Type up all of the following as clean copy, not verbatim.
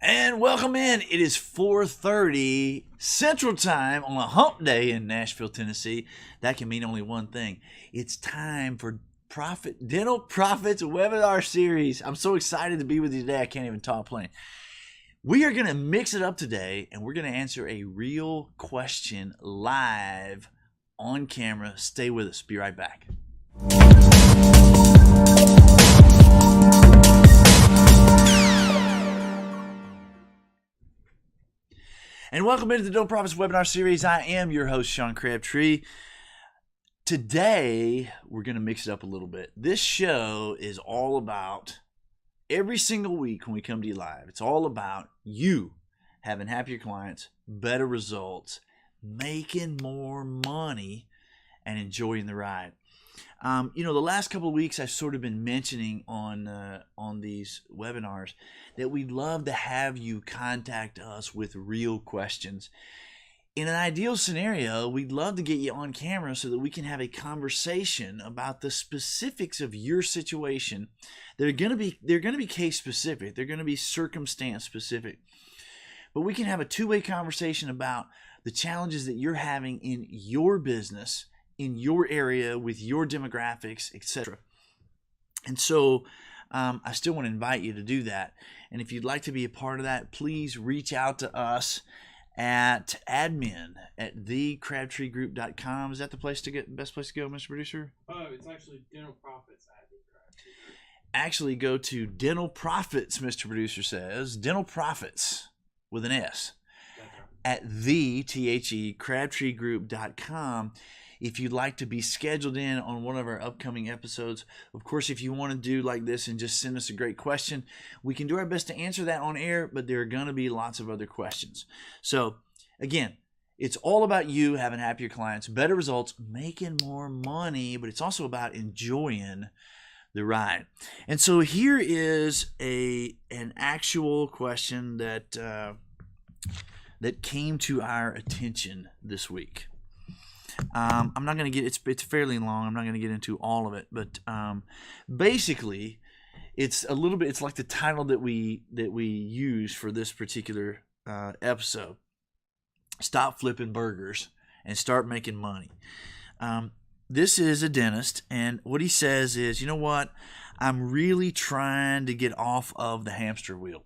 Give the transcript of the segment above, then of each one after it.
And welcome in. It is 4:30 Central Time on a hump day in Nashville, Tennessee. That can mean only one thing. It's time for Dental Profits webinar series. I'm so excited to be with you today. I can't even talk plain. We are going to mix it up today, and we're going to answer a real question live on camera. Stay with us. Be right back. And welcome into the Dental Profits webinar series. I am your host, Sean Crabtree. Today, we're going to mix it up a little bit. This show is all about, every single week when we come to you live, it's all about you having happier clients, better results, making more money, and enjoying the ride. The last couple of weeks I've sort of been mentioning on these webinars that we'd love to have you contact us with real questions. In an ideal scenario, we'd love to get you on camera so that we can have a conversation about the specifics of your situation. They're going to be case specific. They're going to be circumstance specific. But we can have a two-way conversation about the challenges that you're having in your business, in your area, with your demographics, etc. And so I still want to invite you to do that. And if you'd like to be a part of that, please reach out to us at admin@thecrabtreegroup.com. Is that the best place to go, Mr. Producer? Oh, it's actually Dental Profits at the Crabtree Group. Actually, go to Dental Profits, Mr. Producer says. Dental Profits with an S. At Crabtreegroup.com. If you'd like to be scheduled in on one of our upcoming episodes. Of course, if you want to do like this and just send us a great question, we can do our best to answer that on air, but there are going to be lots of other questions. So again, it's all about you having happier clients, better results, making more money, but it's also about enjoying the ride. And so here is an actual question that came to our attention this week. I'm not going to get it's fairly long. I'm not going to get into all of it, but basically, it's a little bit. It's like the title that we use for this particular episode. Stop flipping burgers and start making money. This is a dentist, and what he says is, you know what? I'm really trying to get off of the hamster wheel.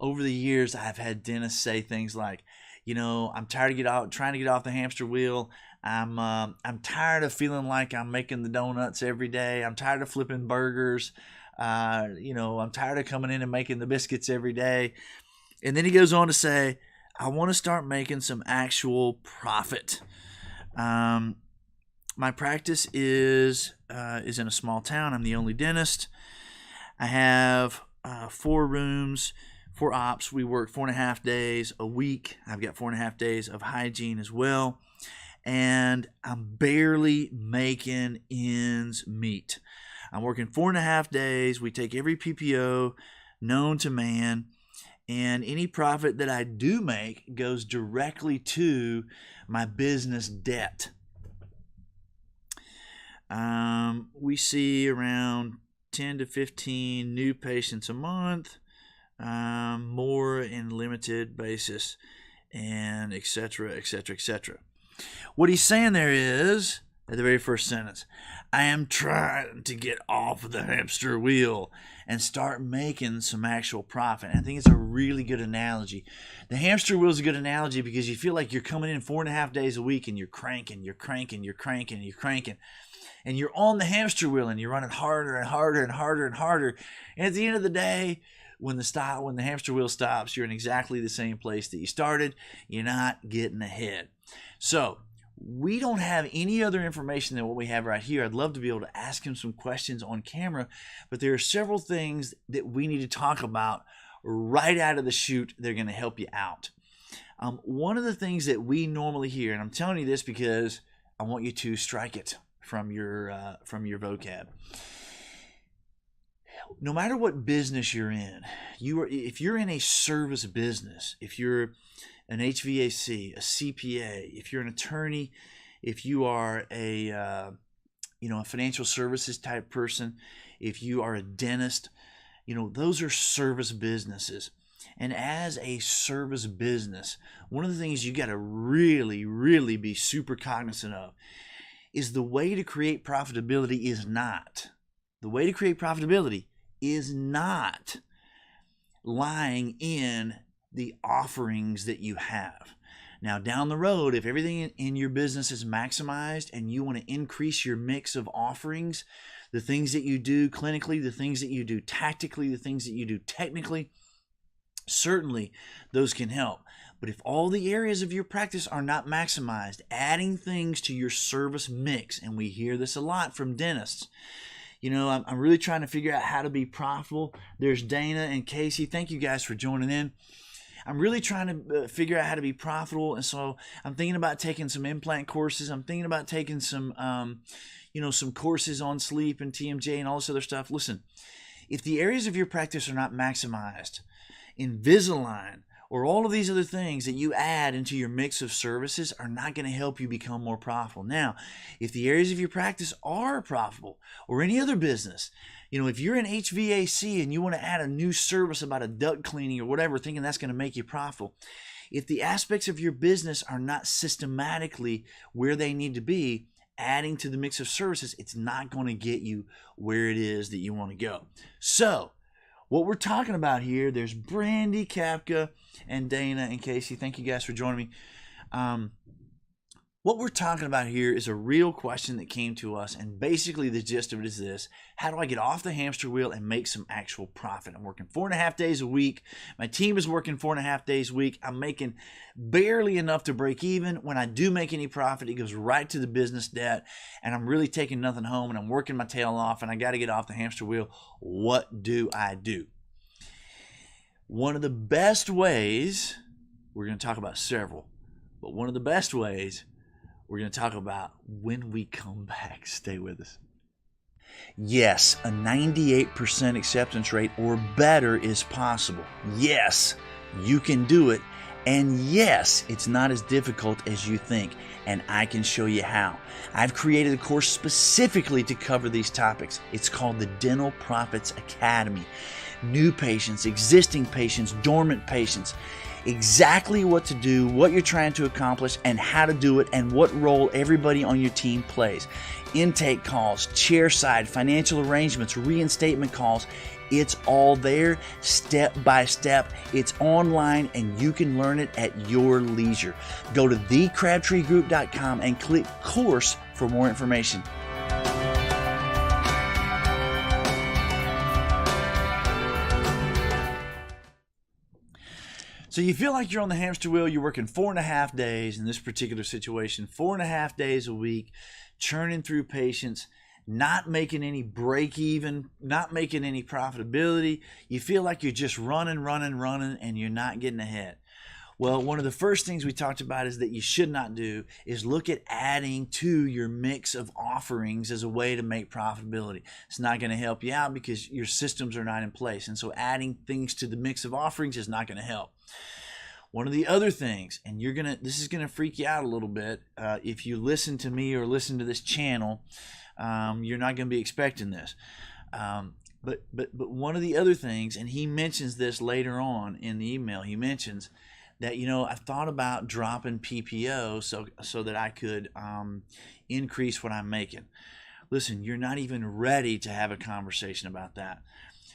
Over the years, I've had dentists say things like, I'm tired of trying to get off the hamster wheel. I'm tired of feeling like I'm making the donuts every day. I'm tired of flipping burgers. I'm tired of coming in and making the biscuits every day. And then he goes on to say, I want to start making some actual profit. My practice is in a small town. I'm the only dentist. I have 4 rooms, 4 ops. We work 4.5 days a week. I've got 4.5 days of hygiene as well. And I'm barely making ends meet. I'm working 4.5 days. We take every PPO known to man, and any profit that I do make goes directly to my business debt. We see around 10 to 15 new patients a month, more in limited basis, and et cetera, et cetera, et cetera. What he's saying there is, at the very first sentence, I am trying to get off of the hamster wheel and start making some actual profit. And I think it's a really good analogy. The hamster wheel is a good analogy because you feel like you're coming in 4.5 days a week and you're cranking, and you're on the hamster wheel and you're running harder and harder and harder and harder. And at the end of the day, when the hamster wheel stops, you're in exactly the same place that you started. You're not getting ahead. So we don't have any other information than what we have right here. I'd love to be able to ask him some questions on camera, but there are several things that we need to talk about right out of the chute. They're going to help you out. One of the things that we normally hear, and I'm telling you this because I want you to strike it from your vocab. No matter what business you're in, if you're in a service business, if you're an HVAC, a CPA, if you're an attorney, if you are a financial services type person, if you are a dentist, those are service businesses. And as a service business, one of the things you got to really, really be super cognizant of is the way to create profitability is not. The way to create profitability is not lying in the offerings that you have. Now, down the road, if everything in your business is maximized and you want to increase your mix of offerings, the things that you do clinically, the things that you do tactically, the things that you do technically, certainly those can help. But if all the areas of your practice are not maximized, adding things to your service mix, and we hear this a lot from dentists, I'm really trying to figure out how to be profitable. There's Dana and Casey. Thank you guys for joining in. I'm really trying to figure out how to be profitable, and so I'm thinking about taking some implant courses. I'm thinking about taking some, some courses on sleep and TMJ and all this other stuff. Listen, if the areas of your practice are not maximized, Invisalign or all of these other things that you add into your mix of services are not going to help you become more profitable. Now, if the areas of your practice are profitable, or any other business, if you're in HVAC and you want to add a new service about a duct cleaning or whatever, thinking that's going to make you profitable, if the aspects of your business are not systematically where they need to be, adding to the mix of services, it's not going to get you where it is that you want to go. So, what we're talking about here, there's Brandy, Kapka, and Dana and Casey. Thank you guys for joining me. What we're talking about here is a real question that came to us, and basically the gist of it is this: how do I get off the hamster wheel and make some actual profit? I'm working 4.5 days a week. My team is working 4.5 days a week. I'm making barely enough to break even. When I do make any profit, it goes right to the business debt, and I'm really taking nothing home, and I'm working my tail off, and I got to get off the hamster wheel. What do I do? One of the best ways, we're going to talk about several, but one of the best ways we're going to talk about when we come back. Stay with us. Yes, a 98% acceptance rate or better is possible. Yes, you can do it. And yes, it's not as difficult as you think, and I can show you how. I've created a course specifically to cover these topics. It's called the Dental Profits Academy. New patients, existing patients, dormant patients, exactly what to do, what you're trying to accomplish, and how to do it, and what role everybody on your team plays. Intake calls, chairside, financial arrangements, reinstatement calls. It's all there, step by step. It's online, and you can learn it at your leisure. Go to thecrabtreegroup.com and click course for more information. So you feel like you're on the hamster wheel, you're working 4.5 days in this particular situation, 4.5 days a week, churning through patients, not making any break even, not making any profitability. You feel like you're just running, and you're not getting ahead. Well, one of the first things we talked about is that you should not do is look at adding to your mix of offerings as a way to make profitability. It's not going to help you out because your systems are not in place. And so adding things to the mix of offerings is not going to help. One of the other things, and this is going to freak you out a little bit, if you listen to me or listen to this channel, you're not going to be expecting this. But one of the other things, and he mentions this later on in the email, he mentions that, I've thought about dropping PPO so that I could increase what I'm making. Listen, you're not even ready to have a conversation about that.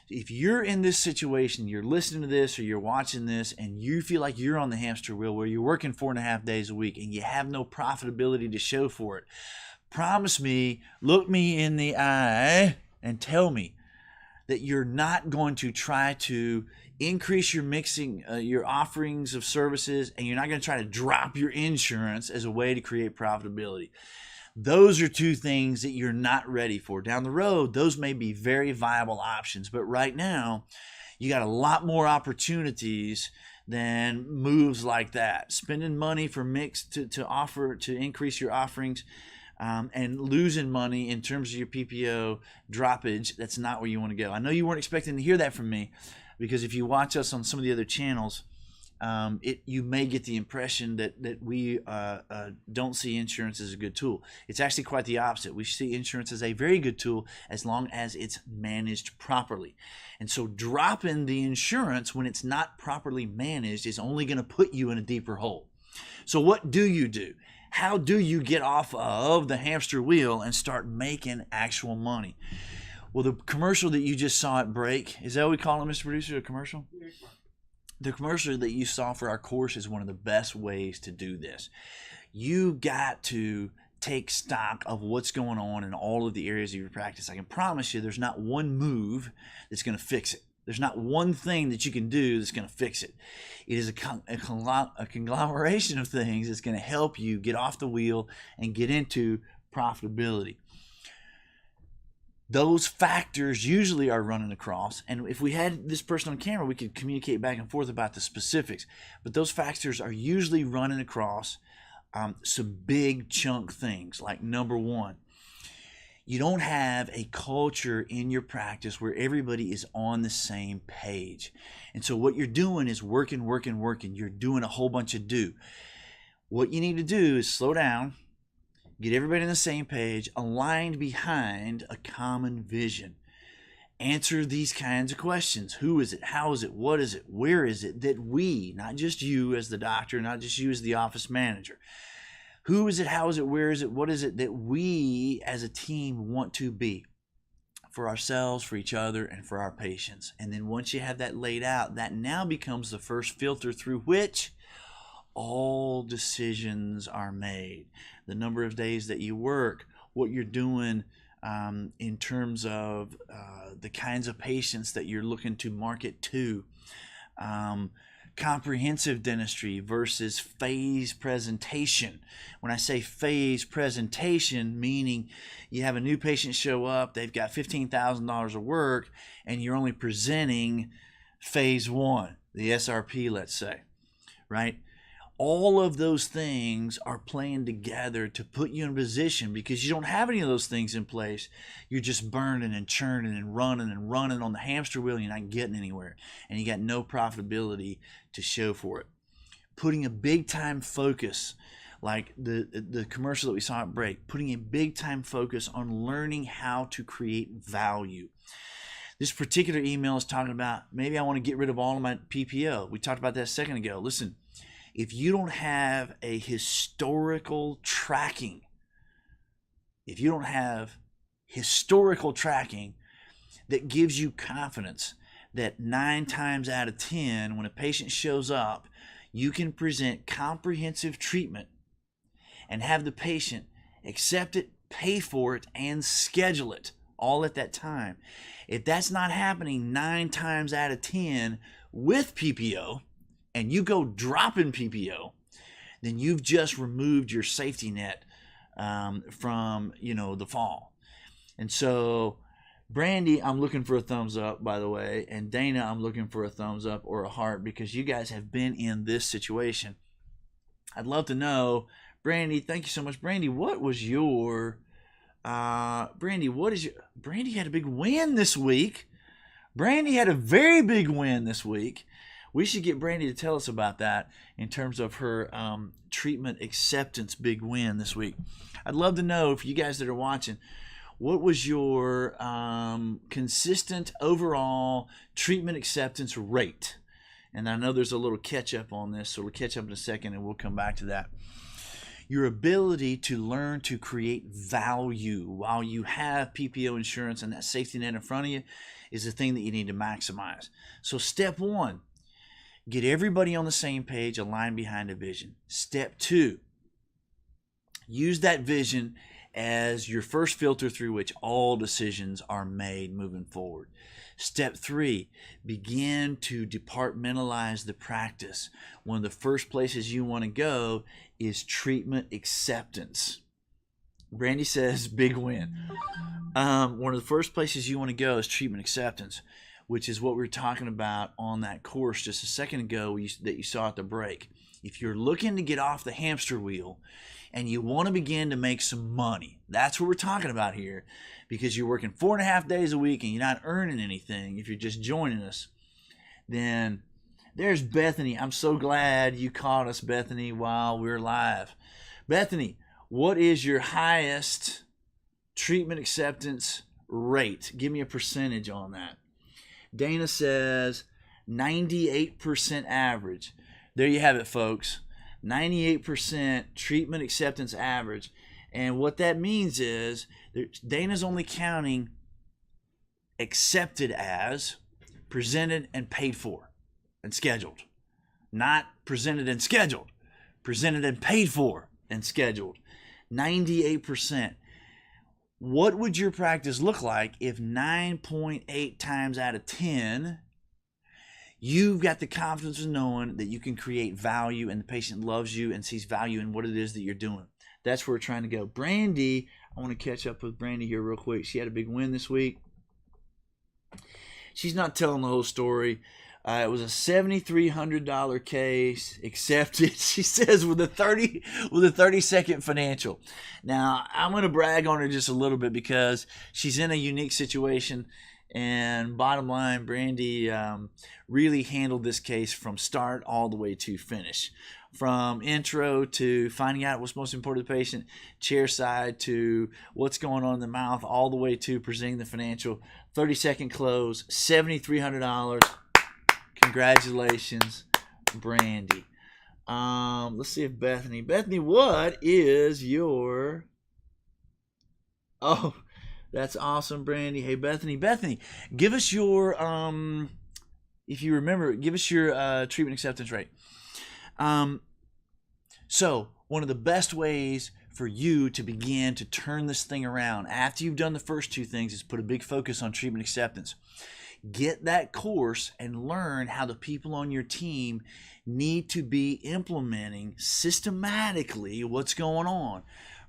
If you're in this situation, you're listening to this or you're watching this, and you feel like you're on the hamster wheel where you're working 4.5 days a week and you have no profitability to show for it, promise me, look me in the eye and tell me that you're not going to try to increase your mixing, your offerings of services, and you're not going to try to drop your insurance as a way to create profitability. Those are two things that you're not ready for. Down the road, those may be very viable options, but right now, you got a lot more opportunities than moves like that. Spending money for mix to offer to increase your offerings, and losing money in terms of your PPO droppage, that's not where you want to go. I know you weren't expecting to hear that from me, because if you watch us on some of the other channels, you may get the impression that we don't see insurance as a good tool. It's actually quite the opposite. We see insurance as a very good tool as long as it's managed properly. And so dropping the insurance when it's not properly managed is only going to put you in a deeper hole. So what do you do? How do you get off of the hamster wheel and start making actual money? Well, the commercial that you just saw at break, is that what we call it, Mr. Producer, a commercial? The commercial that you saw for our course is one of the best ways to do this. You got to take stock of what's going on in all of the areas of your practice. I can promise you there's not one move that's going to fix it. There's not one thing that you can do that's going to fix it. It is a conglomeration of things that's going to help you get off the wheel and get into profitability. Those factors usually are running across, and if we had this person on camera, we could communicate back and forth about the specifics, but those factors are usually running across some big chunk things. Like, number one, you don't have a culture in your practice where everybody is on the same page. And so what you're doing is working. You're doing a whole bunch of do. What you need to do is slow down, get everybody on the same page, aligned behind a common vision. Answer these kinds of questions. Who is it? How is it? What is it? Where is it that we, not just you as the doctor, not just you as the office manager, who is it? How is it? Where is it? What is it that we as a team want to be for ourselves, for each other, and for our patients? And then once you have that laid out, that now becomes the first filter through which all decisions are made. The number of days that you work, what you're doing in terms of the kinds of patients that you're looking to market to, comprehensive dentistry versus phase presentation. When I say phase presentation, meaning you have a new patient show up, they've got $15,000 of work, and you're only presenting phase one, the SRP, let's say, right? All of those things are playing together to put you in a position, because you don't have any of those things in place. You're just burning and churning and running on the hamster wheel, and you're not getting anywhere. And you got no profitability to show for it. Putting a big time focus, like the commercial that we saw at break, putting a big time focus on learning how to create value. This particular email is talking about, maybe I want to get rid of all of my PPO. We talked about that a second ago. Listen, if you don't have a historical tracking, that gives you confidence that 9 times out of 10, when a patient shows up, you can present comprehensive treatment and have the patient accept it, pay for it, and schedule it all at that time. If that's not happening 9 times out of 10 with PPO, and you go dropping PPO, then you've just removed your safety net from the fall. And so, Brandy, I'm looking for a thumbs up, by the way, and Dana, I'm looking for a thumbs up or a heart, because you guys have been in this situation. I'd love to know, Brandy. Thank you so much, Brandy. What was your Brandy had a big win this week. Brandy had a very big win this week. We should get Brandy to tell us about that in terms of her treatment acceptance big win this week. I'd love to know, for you guys that are watching, what was your consistent overall treatment acceptance rate? And I know there's a little catch up on this, so we'll catch up in a second and we'll come back to that. Your ability to learn to create value while you have PPO insurance and that safety net in front of you is the thing that you need to maximize. So step 1, get everybody on the same page, aligned behind a vision. Step 2, use that vision as your first filter through which all decisions are made moving forward. Step 3, begin to departmentalize the practice. One of the first places you want to go is treatment acceptance. Brandy says big win. One of the first places you want to go is treatment acceptance, which is what we were talking about on that course just a second ago that you saw at the break. If you're looking to get off the hamster wheel and you want to begin to make some money, that's what we're talking about here, because you're working 4.5 days a week and you're not earning anything if you're just joining us, then There's Bethany. I'm so glad you caught us, Bethany, while we're live. Bethany, what is your highest treatment acceptance rate? Give me a percentage on that. Dana says 98% average. There you have it, folks. 98% treatment acceptance average. And what that means is Dana's only counting accepted as, presented and paid for and scheduled. Not presented and scheduled. Presented and paid for and scheduled. 98%. What would your practice look like if 9.8 times out of 10 you've got the confidence of knowing that you can create value and the patient loves you and sees value in what it is that you're doing? That's where we're trying to go. Brandy, I want to catch up with Brandy here real quick. She had a big win this week. She's not telling the whole story. It was a $7,300 case accepted. She says with a 30-second financial. Now I'm going to brag on her just a little bit because she's in a unique situation. And bottom line, Brandy really handled this case from start all the way to finish. From intro to finding out what's most important to the patient, chair side to what's going on in the mouth, all the way to presenting the financial. 30-second close, $7,300. Congratulations, Brandy. Let's see if Bethany, what is your... Oh, that's awesome, Brandy. Hey, Bethany, give us your, if you remember, give us your treatment acceptance rate. So one of the best ways for you to begin to turn this thing around after you've done the first two things is put a big focus on treatment acceptance. Get that course and learn how the people on your team need to be implementing systematically what's going on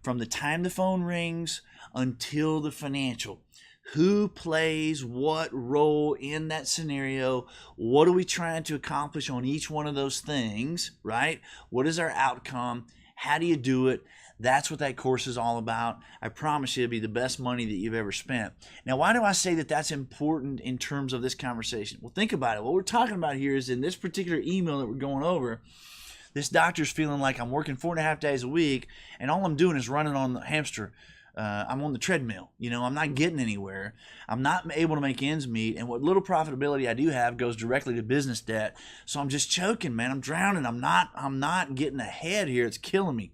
from the time the phone rings until the financial. Who plays what role in that scenario? What are we trying to accomplish on each one of those things, right? What is our outcome? How do you do it? That's what that course is all about. I promise you it'll be the best money that you've ever spent. Now, why do I say that that's important in terms of this conversation? Well, think about it. What we're talking about here is in this particular email that we're going over, this doctor's feeling like I'm working 4.5 days a week and all I'm doing is running on the hamster. I'm on the treadmill. I'm not getting anywhere. I'm not able to make ends meet. And what little profitability I do have goes directly to business debt. So I'm just choking, man. I'm drowning. I'm not getting ahead here. It's killing me.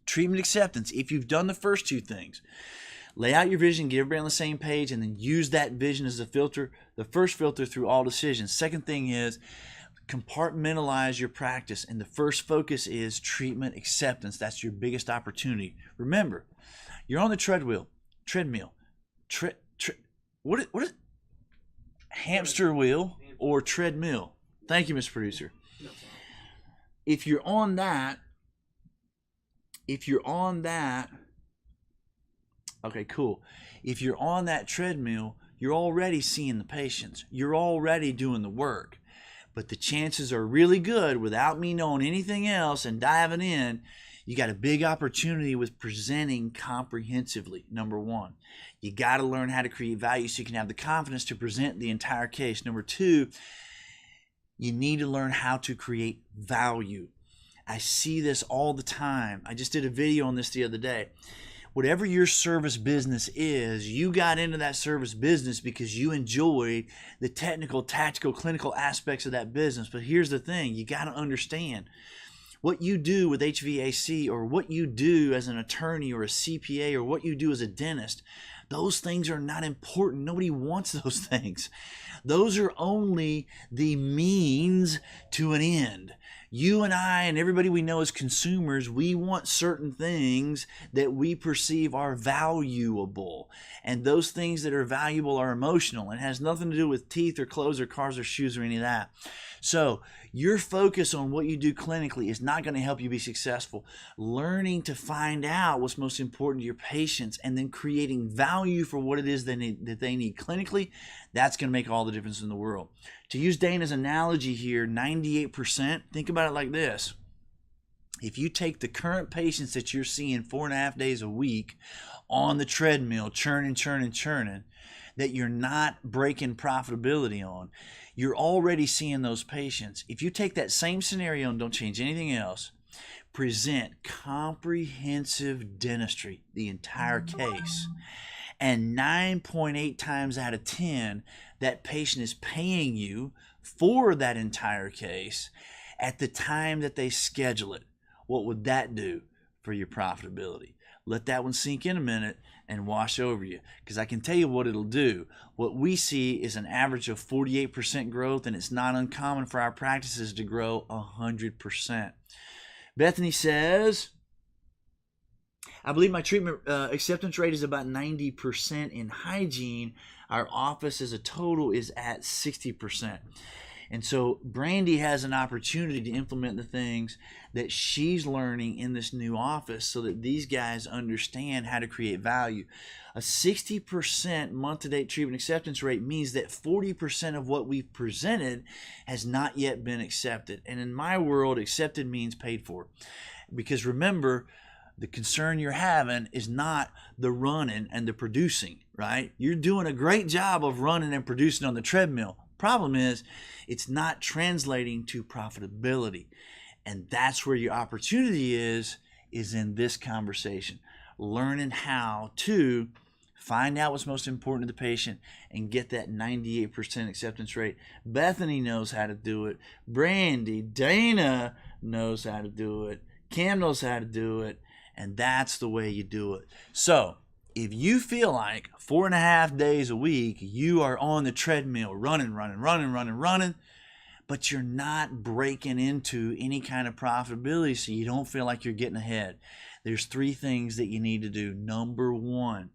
Treatment acceptance. If you've done the first two things, lay out your vision, get everybody on the same page, and then use that vision as a filter. The first filter through all decisions. Second thing is compartmentalize your practice. And the first focus is treatment acceptance. That's your biggest opportunity. Remember, you're on the treadmill. What is hamster wheel or treadmill? Thank you, Mr. Producer. If you're on that, okay, cool. If you're on that treadmill, you're already seeing the patients. You're already doing the work. But the chances are really good, without me knowing anything else and diving in, you got a big opportunity with presenting comprehensively. Number one, you got to learn how to create value so you can have the confidence to present the entire case. Number two, you need to learn how to create value. I see this all the time. I just did a video on this the other day. Whatever your service business is, you got into that service business because you enjoyed the technical, tactical, clinical aspects of that business. But here's the thing, you got to understand what you do with HVAC or what you do as an attorney or a CPA or what you do as a dentist. Those things are not important. Nobody wants those things. Those are only the means to an end. You and I and everybody we know as consumers, we want certain things that we perceive are valuable. And those things that are valuable are emotional and has nothing to do with teeth or clothes or cars or shoes or any of that. So your focus on what you do clinically is not going to help you be successful. Learning to find out what's most important to your patients and then creating value for what it is that they need clinically, that's going to make all the difference in the world. To use Dana's analogy here, 98%, think about it like this. If you take the current patients that you're seeing 4.5 days a week on the treadmill, churning, that you're not breaking profitability on, You're already seeing those patients. If you take that same scenario and don't change anything else, present comprehensive dentistry, the entire case, and 9.8 times out of 10, that patient is paying you for that entire case at the time that they schedule it. What would that do for your profitability? Let that one sink in a minute and wash over you, because I can tell you what it'll do. What we see is an average of 48% growth, and it's not uncommon for our practices to grow 100%. Bethany says, I believe my treatment acceptance rate is about 90% in hygiene. Our office as a total is at 60%. And so Brandy has an opportunity to implement the things that she's learning in this new office so that these guys understand how to create value. A 60% month-to-date treatment acceptance rate means that 40% of what we've presented has not yet been accepted. And in my world, accepted means paid for. Because remember, the concern you're having is not the running and the producing, right? You're doing a great job of running and producing on the treadmill. Problem is, it's not translating to profitability. And that's where your opportunity is in this conversation. Learning how to find out what's most important to the patient and get that 98% acceptance rate. Bethany knows how to do it. Brandy, Dana knows how to do it. Cam knows how to do it. And that's the way you do it. So if you feel like 4.5 days a week you are on the treadmill running, but you're not breaking into any kind of profitability, so you don't feel like you're getting ahead, there's 3 things that you need to do. Number 1,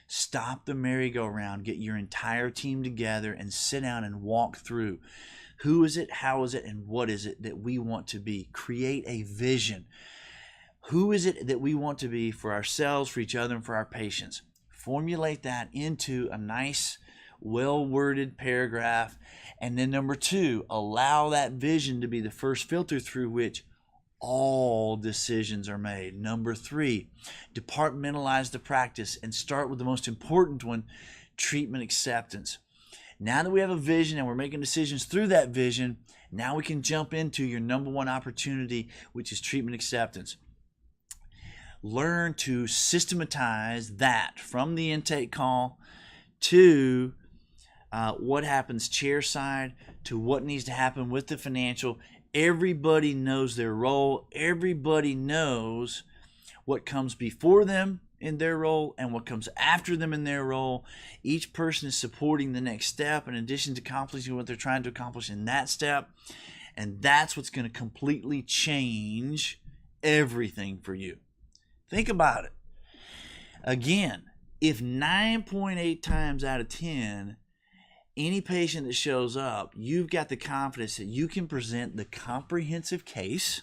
stop the merry-go-round, get your entire team together and sit down and walk through who is it, how is it, and what is it that we want to be. Create a vision. Who is it that we want to be for ourselves, for each other, and for our patients? Formulate that into a nice, well-worded paragraph. And then number 2, allow that vision to be the first filter through which all decisions are made. Number 3, departmentalize the practice and start with the most important one, treatment acceptance. Now that we have a vision and we're making decisions through that vision, now we can jump into your number 1 opportunity, which is treatment acceptance. Learn to systematize that from the intake call to what happens chair side to what needs to happen with the financial. Everybody knows their role. Everybody knows what comes before them in their role and what comes after them in their role. Each person is supporting the next step in addition to accomplishing what they're trying to accomplish in that step. And that's what's going to completely change everything for you. Think about it. Again, if 9.8 times out of 10, any patient that shows up, you've got the confidence that you can present the comprehensive case.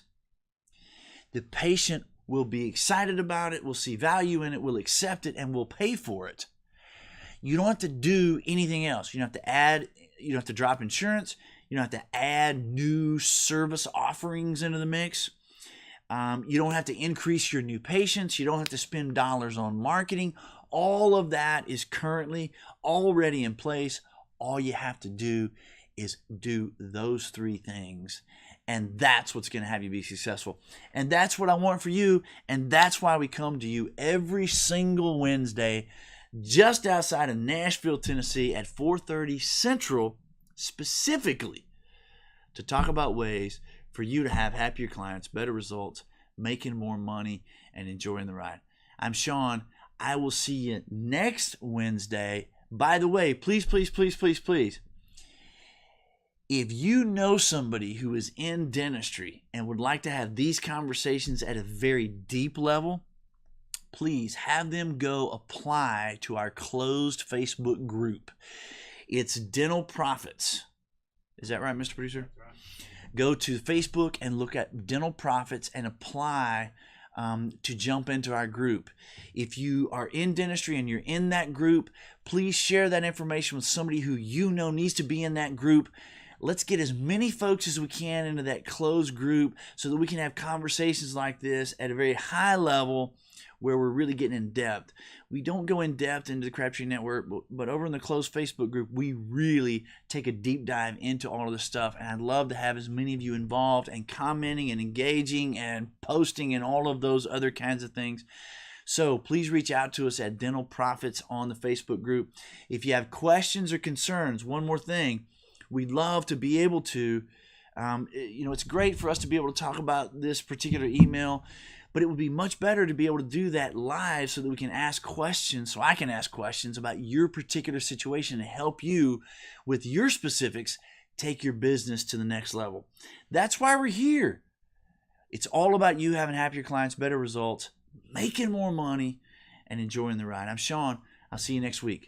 The patient will be excited about it, will see value in it, will accept it, and will pay for it. You don't have to do anything else. You don't have to add, you don't have to drop insurance. You don't have to add new service offerings into the mix. You don't have to increase your new patients. You don't have to spend dollars on marketing. All of that is currently already in place. All you have to do is do those 3 things. And that's what's going to have you be successful. And that's what I want for you. And that's why we come to you every single Wednesday just outside of Nashville, Tennessee at 4:30 Central, specifically to talk about ways for you to have happier clients, better results, making more money, and enjoying the ride. I'm Sean. I will see you next Wednesday. By the way, please, if you know somebody who is in dentistry and would like to have these conversations at a very deep level, please have them go apply to our closed Facebook group. It's Dental Profits. Is that right, Mr. Producer? That's right. Go to Facebook and look at Dental Profits and apply to jump into our group. If you are in dentistry and you're in that group, please share that information with somebody who you know needs to be in that group. Let's get as many folks as we can into that closed group so that we can have conversations like this at a very high level where we're really getting in depth. We don't go in depth into the Crabtree Network, but over in the closed Facebook group, we really take a deep dive into all of this stuff. And I'd love to have as many of you involved and commenting and engaging and posting and all of those other kinds of things. So please reach out to us at Dental Profits on the Facebook group. If you have questions or concerns, one more thing, we'd love to be able to, it's great for us to be able to talk about this particular email, but it would be much better to be able to do that live so that we can ask questions, so I can ask questions about your particular situation and help you with your specifics take your business to the next level. That's why we're here. It's all about you having happier clients, better results, making more money, and enjoying the ride. I'm Sean. I'll see you next week.